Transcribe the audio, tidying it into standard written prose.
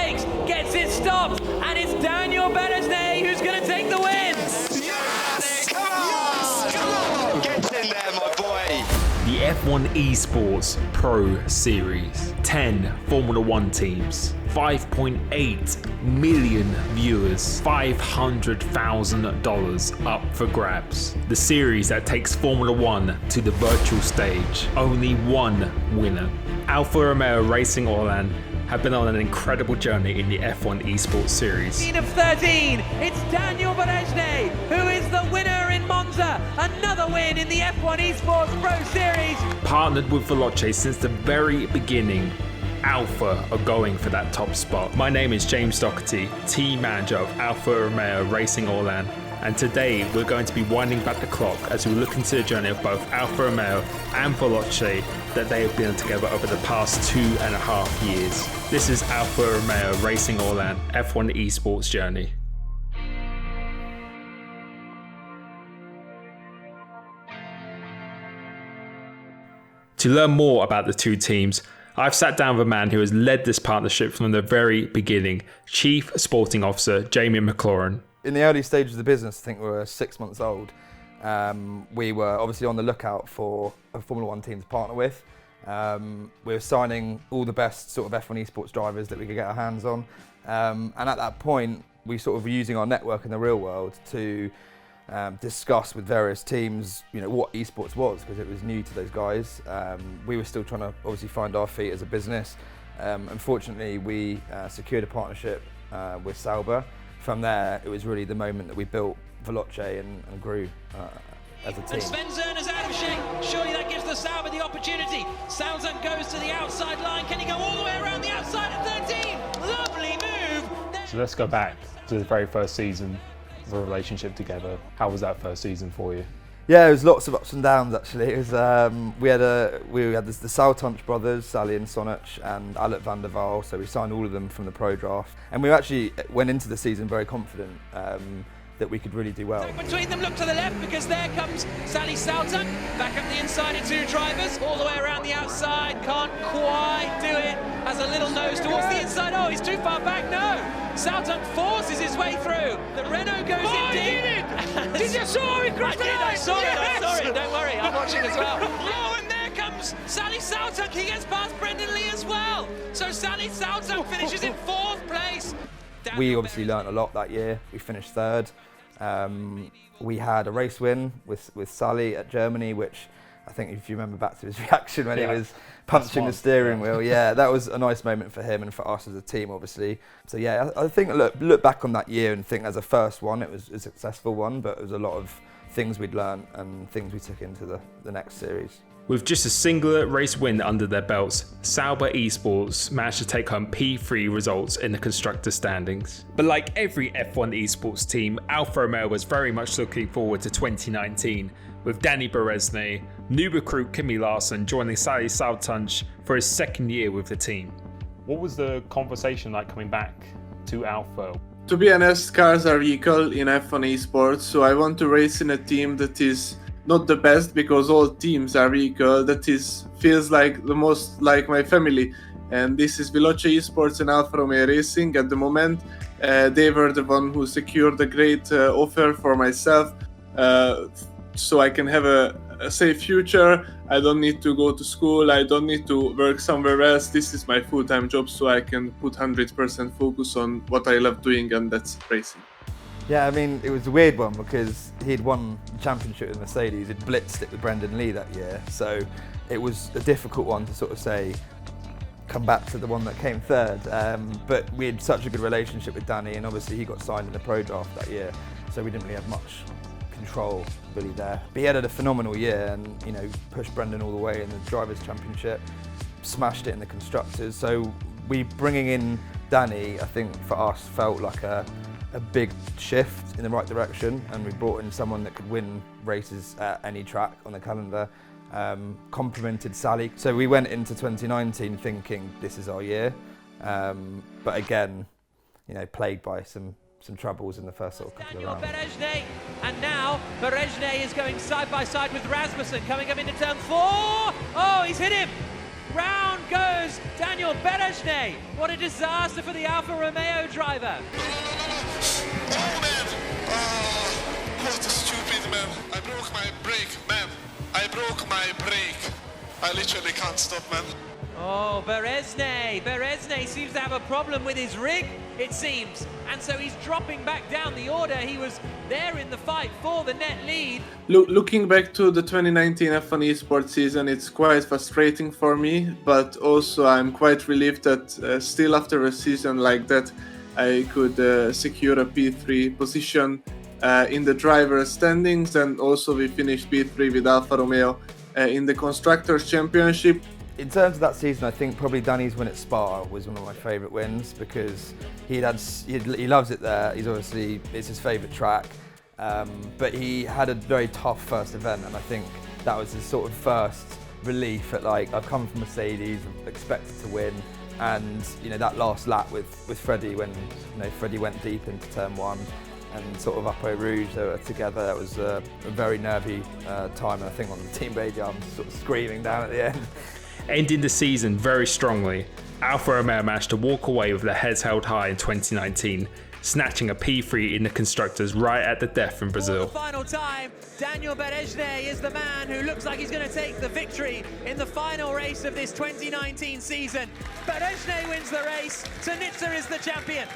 brakes, gets it stopped, and it's Daniel Berejney who's going to take the win. Yes! Come on! Come on! Get in there, my boy! The F1 Esports Pro Series. 10 Formula 1 teams. 5.8 million viewers. $500,000 up for grabs. The series that takes Formula 1 to the virtual stage. Only one winner. Alfa Romeo Racing ORLEN have been on an incredible journey in the F1 Esports Series. 13 of 13, it's Daniel Berejney who is the winner in Monza. Another win in the F1 Esports Pro Series. Partnered with Veloce since the very beginning, Alfa are going for that top spot. My name is James Doherty, team manager of Alfa Romeo Racing ORLEN, and today we're going to be winding back the clock as we look into the journey of both Alfa Romeo and Veloce that they have been together over the past 2.5 years. This is Alfa Romeo Racing ORLEN F1 Esports journey. To learn more about the two teams, I've sat down with a man who has led this partnership from the very beginning, Chief Sporting Officer Jamie McLaurin. In the early stages of the business, I think we were 6 months old. We were obviously on the lookout for a Formula 1 team to partner with. We were signing all the best sort of F1 Esports drivers that we could get our hands on. And at that point, we sort of were using our network in the real world to discuss with various teams, what esports was, because it was new to those guys. We were still trying to obviously find our feet as a business. Unfortunately, we secured a partnership with Sauber. From there, it was really the moment that we built Veloce and grew as a team. And Sven Zerner's out of shape. Surely that gives the Sauber the opportunity. Sauber goes to the outside line. Can he go all the way around the outside at 13? Lovely move. So let's go back to the very first season of a relationship together. How was that first season for you? Yeah, it was lots of ups and downs actually. It was we had the Sautunch brothers, Sally and Sonach, and Alec van der Waal. So we signed all of them from the pro draft, and we actually went into the season very confident that we could really do well. Between them, look to the left because there comes Sally Sautunch. Back up the inside of two drivers, all the way around the outside. Can't quite do it. Has a little nose towards the inside. Oh, he's too far back. No. Sautunch forces his way through. The Renault goes in deep. Did you saw it, Chris? I saw it. Don't worry, I'm watching as well. Oh, and there comes Sally Sautunch. He gets past Brendan Lee as well. So Sally Sautunch finishes in 4th place. We obviously learnt a lot that year. We finished 3rd. We had a race win with Sally at Germany, which I think if you remember back to his reaction when he was punching the steering wheel, that was a nice moment for him and for us as a team, obviously. So yeah, I think look back on that year and think as a first one, it was a successful one, but it was a lot of things we'd learnt and things we took into the next series. With just a single race win under their belts, Sauber Esports managed to take home P3 results in the constructor standings. But like every F1 Esports team, Alfa Romeo was very much looking forward to 2019, with Danny Berejney, new recruit Kimi Larson joining Sally Sautunch for his 2nd year with the team. What was the conversation like coming back to Alfa? To be honest, cars are vehicle in F1 Esports, so I want to race in a team that is not the best because all teams are vehicle, feels like the most like my family. And this is Veloce Esports and Alfa Romeo Racing at the moment. They were the one who secured a great offer for myself, so I can have a safe future. I don't need to go to school, I don't need to work somewhere else. This is my full-time job, so I can put 100% focus on what I love doing, and that's racing. Yeah, I mean, it was a weird one because he'd won the championship with Mercedes, he'd blitzed it with Brendan Lee that year, so it was a difficult one to sort of say, come back to the one that came 3rd. But we had such a good relationship with Danny, and obviously he got signed in the pro draft that year, so we didn't really have much control really there. But he had a phenomenal year and pushed Brendan all the way in the Drivers' Championship, smashed it in the Constructors. So we bringing in Danny, I think for us felt like a big shift in the right direction, and we brought in someone that could win races at any track on the calendar, complemented Sally. So we went into 2019 thinking this is our year, but again, plagued by some troubles in the first sort of couple of rounds. Berejney, and now Berejney is going side by side with Rasmussen, coming up into turn 4. Oh, he's hit him. Round goes Daniel Berejne. What a disaster for the Alfa Romeo driver. Oh man! What a stupid man. I broke my brake, man. I broke my brake. I literally can't stop, man. Oh, Berejne seems to have a problem with his rig, it seems. And so he's dropping back down the order. He was there in the fight for the net lead. Looking back to the 2019 F1 Esports season, it's quite frustrating for me, but also I'm quite relieved that still after a season like that, I could secure a P3 position in the driver's standings, and also we finished P3 with Alfa Romeo in the Constructors' Championship. In terms of that season, I think probably Danny's win at Spa was one of my favourite wins because he loves it there. It's his favourite track, but he had a very tough first event, and I think that was his sort of first relief at like, I've come from Mercedes, I'm expected to win, and that last lap with Freddie when Freddie went deep into turn 1 and sort of up Eau Rouge, they were together. That was a very nervy time, and I think on the team radio I'm sort of screaming down at the end. Ending the season very strongly, Alfa Romeo managed to walk away with their heads held high in 2019, snatching a P3 in the Constructors right at the death in Brazil. For the final time, Daniel Berejne is the man who looks like he's going to take the victory in the final race of this 2019 season. Berejne wins the race, Sunitsa is the champion.